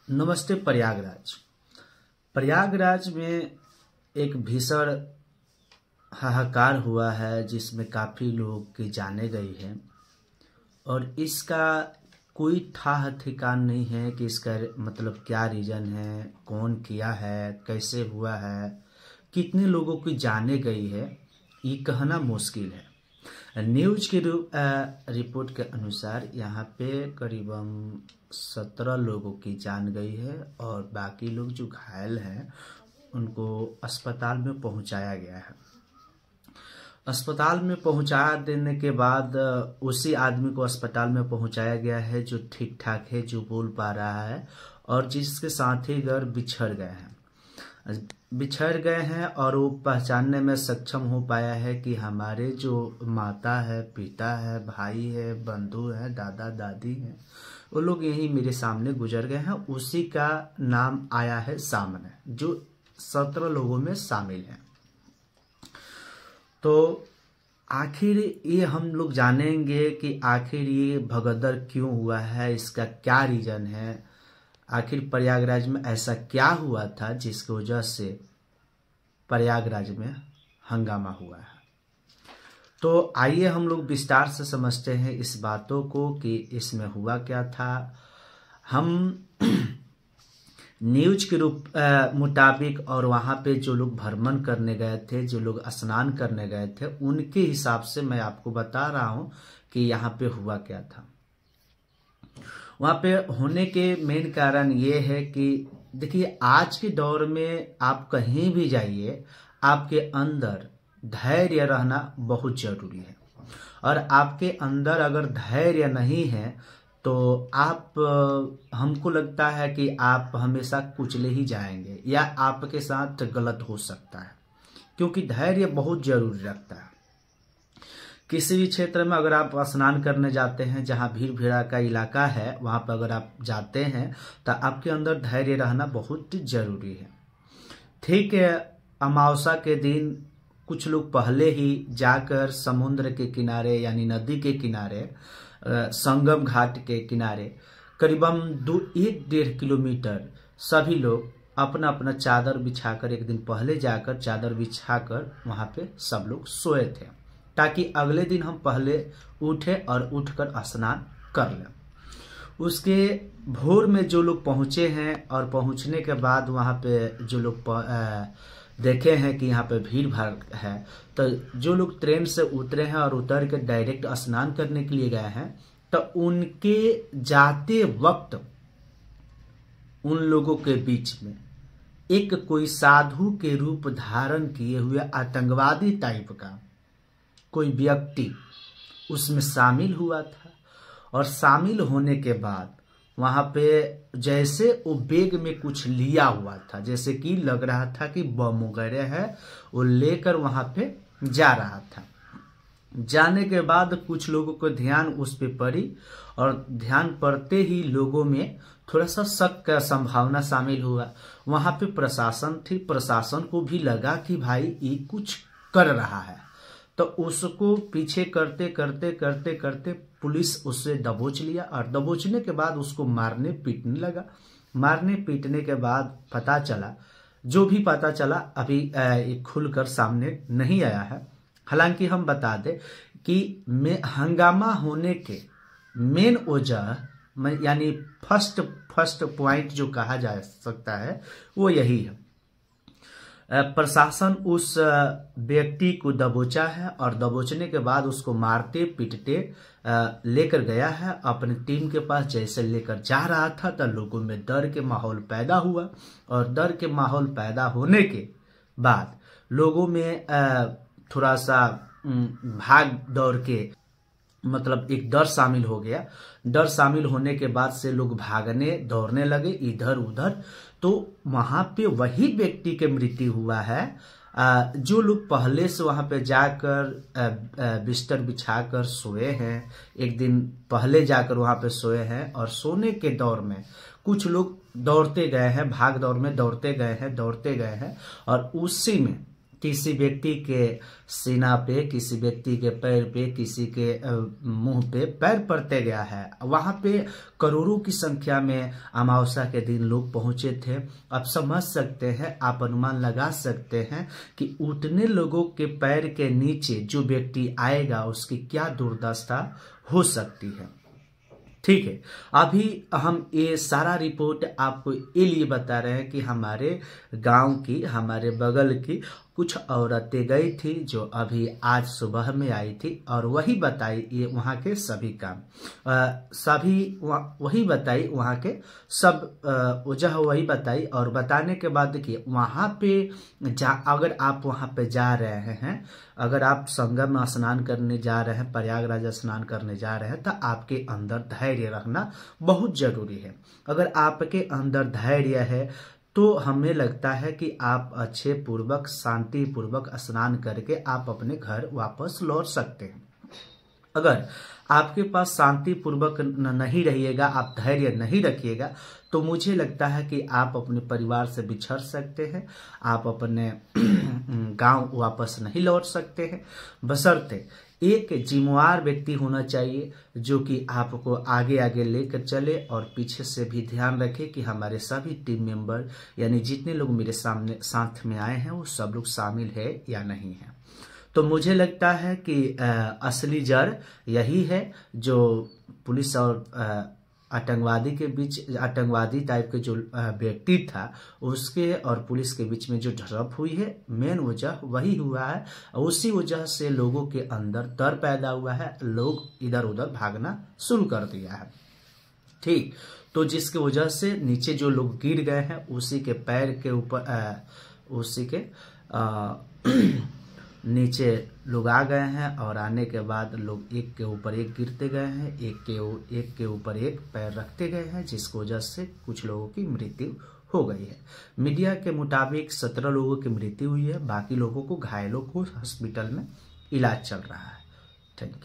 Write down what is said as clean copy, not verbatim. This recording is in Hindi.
नमस्ते। प्रयागराज प्रयागराज में एक भीषण हाहाकार हुआ है जिसमें काफ़ी लोग की जाने गई है और इसका कोई ठाह ठिकान नहीं है कि इसका मतलब क्या रीज़न है, कौन किया है, कैसे हुआ है, कितने लोगों की जाने गई है, ये कहना मुश्किल है। न्यूज की रिपोर्ट के अनुसार यहाँ पे करीबन 17 लोगों की जान गई है और बाकी लोग जो घायल हैं उनको अस्पताल में पहुंचाया गया है। अस्पताल में पहुंचा देने के बाद उसी आदमी को अस्पताल में पहुंचाया गया है जो ठीक ठाक है, जो बोल पा रहा है और जिसके साथी घर बिछड़ गए हैं और वो पहचानने में सक्षम हो पाया है कि हमारे जो माता है, पिता है, भाई है, बंधु है, दादा दादी है, वो लोग यही मेरे सामने गुजर गए हैं। उसी का नाम आया है सामने, जो 17 लोगों में शामिल है। तो आखिर ये हम लोग जानेंगे कि आखिर ये भगदड़ क्यों हुआ है, इसका क्या रीजन है, आखिर प्रयागराज में ऐसा क्या हुआ था जिसकी वजह से प्रयागराज में हंगामा हुआ है। तो आइए हम लोग विस्तार से समझते हैं इस बातों को कि इसमें हुआ क्या था। हम न्यूज के मुताबिक और वहाँ पे जो लोग भ्रमण करने गए थे, जो लोग स्नान करने गए थे, उनके हिसाब से मैं आपको बता रहा हूँ कि यहाँ पे हुआ क्या था। वहाँ पे होने के मेन कारण ये है कि देखिए, आज के दौर में आप कहीं भी जाइए, आपके अंदर धैर्य रहना बहुत जरूरी है और आपके अंदर अगर धैर्य नहीं है तो हमको लगता है कि आप हमेशा कुचले ही जाएंगे या आपके साथ गलत हो सकता है, क्योंकि धैर्य बहुत जरूरी रखता है। किसी भी क्षेत्र में अगर आप स्नान करने जाते हैं, जहां भीड़ भीड़ा का इलाका है, वहां पर अगर आप जाते हैं तो आपके अंदर धैर्य रहना बहुत जरूरी है। ठीक है, अमावस्या के दिन कुछ लोग पहले ही जाकर समुद्र के किनारे यानी नदी के किनारे, संगम घाट के किनारे करीबन 1-1.5 किलोमीटर सभी लोग अपना अपना चादर बिछाकर एक दिन पहले जाकर चादर बिछाकर वहां पे सब लोग सोए थे, ताकि अगले दिन हम पहले उठे और उठकर स्नान कर लें। उसके भोर में जो लोग पहुंचे हैं और पहुंचने के बाद वहां पे जो लोग देखे हैं कि यहाँ पे भीड़ भाड़ है, तो जो लोग ट्रेन से उतरे हैं और उतर के डायरेक्ट स्नान करने के लिए गए हैं, तो उनके जाते वक्त उन लोगों के बीच में एक कोई साधु के रूप धारण किए हुए आतंकवादी टाइप का कोई व्यक्ति उसमें शामिल हुआ था। और शामिल होने के बाद वहां पे जैसे वो बैग में कुछ लिया हुआ था, जैसे कि लग रहा था कि बम वगैरह है, वो लेकर वहां पे जा रहा था। जाने के बाद कुछ लोगों को ध्यान उस पे पड़ी और ध्यान पड़ते ही लोगों में थोड़ा सा शक का संभावना शामिल हुआ। वहां पे प्रशासन थी, प्रशासन को भी लगा कि भाई ये कुछ कर रहा है, तो उसको पीछे करते करते करते करते पुलिस उससे दबोच लिया और दबोचने के बाद उसको मारने पीटने लगा। मारने पीटने के बाद पता चला, जो भी पता चला अभी खुलकर सामने नहीं आया है। हालांकि हम बता दें कि हंगामा होने के मेन वजह यानी फर्स्ट पॉइंट जो कहा जा सकता है वो यही है। प्रशासन उस व्यक्ति को दबोचा है और दबोचने के बाद उसको मारते पीटते लेकर गया है अपनी टीम के पास। जैसे लेकर जा रहा था तो लोगों में डर के माहौल पैदा हुआ और डर के माहौल पैदा होने के बाद लोगों में थोड़ा सा भाग दौड़ के मतलब एक डर शामिल हो गया। डर शामिल होने के बाद से लोग भागने दौड़ने लगे इधर उधर। तो वहां पे वही व्यक्ति के मृत्यु हुआ है जो लोग पहले से वहां पे जाकर बिस्तर बिछाकर सोए हैं, एक दिन पहले जाकर वहां पे सोए हैं और सोने के दौर में कुछ लोग दौड़ते गए हैं, भाग दौड़ में दौड़ते गए हैं और उसी में किसी व्यक्ति के सीना पे, किसी व्यक्ति के पैर पे, किसी के मुंह पे पैर पड़ते गया है। वहां पे करोड़ों की संख्या में अमावस्या के दिन लोग पहुंचे थे। आप समझ सकते हैं, आप अनुमान लगा सकते हैं कि उतने लोगों के पैर के नीचे जो व्यक्ति आएगा उसकी क्या दुर्दशा हो सकती है। ठीक है, अभी हम ये सारा रिपोर्ट आपको ये लिए बता रहे हैं कि हमारे गांव की, हमारे बगल की कुछ औरतें गई थी जो अभी आज सुबह में आई थी और वही बताई ये वहाँ के सभी काम, सभी वही बताई, वहाँ के सब वजह वही बताई। और बताने के बाद देखिए वहाँ पे अगर आप वहाँ पे जा रहे हैं, अगर आप संगम में स्नान करने जा रहे हैं, प्रयागराज स्नान करने जा रहे हैं, तो आपके अंदर धैर्य रखना बहुत जरूरी है। अगर आपके अंदर धैर्य है तो हमें लगता है कि आप अच्छे पूर्वक, शांति पूर्वक स्नान करके आप अपने घर वापस लौट सकते हैं। अगर आपके पास शांति पूर्वक नहीं रहिएगा, आप धैर्य नहीं रखिएगा, तो मुझे लगता है कि आप अपने परिवार से बिछड़ सकते हैं, आप अपने गांव वापस नहीं लौट सकते हैं। बशर्ते एक जिम्मेवार व्यक्ति होना चाहिए जो कि आपको आगे आगे लेकर चले और पीछे से भी ध्यान रखे कि हमारे सभी टीम मेंबर, यानी जितने लोग मेरे सामने साथ में आए हैं वो सब लोग शामिल है या नहीं है। तो मुझे लगता है कि असली जड़ यही है जो पुलिस और आतंकवादी के बीच, आतंकवादी टाइप के जो व्यक्ति था उसके और पुलिस के बीच में जो झड़प हुई है, मेन वजह वही हुआ है। उसी वजह से लोगों के अंदर डर पैदा हुआ है, लोग इधर उधर भागना शुरू कर दिया है। ठीक, तो जिसकी वजह से नीचे जो लोग गिर गए हैं उसी के पैर के ऊपर, उसी के नीचे लोग आ गए हैं और आने के बाद लोग एक के ऊपर एक गिरते गए हैं, एक के ऊपर एक पैर रखते गए हैं, जिसकी वजह से कुछ लोगों की मृत्यु हो गई है। मीडिया के मुताबिक 17 लोगों की मृत्यु हुई है, बाकी लोगों को, घायलों को हॉस्पिटल में इलाज चल रहा है। Thank you.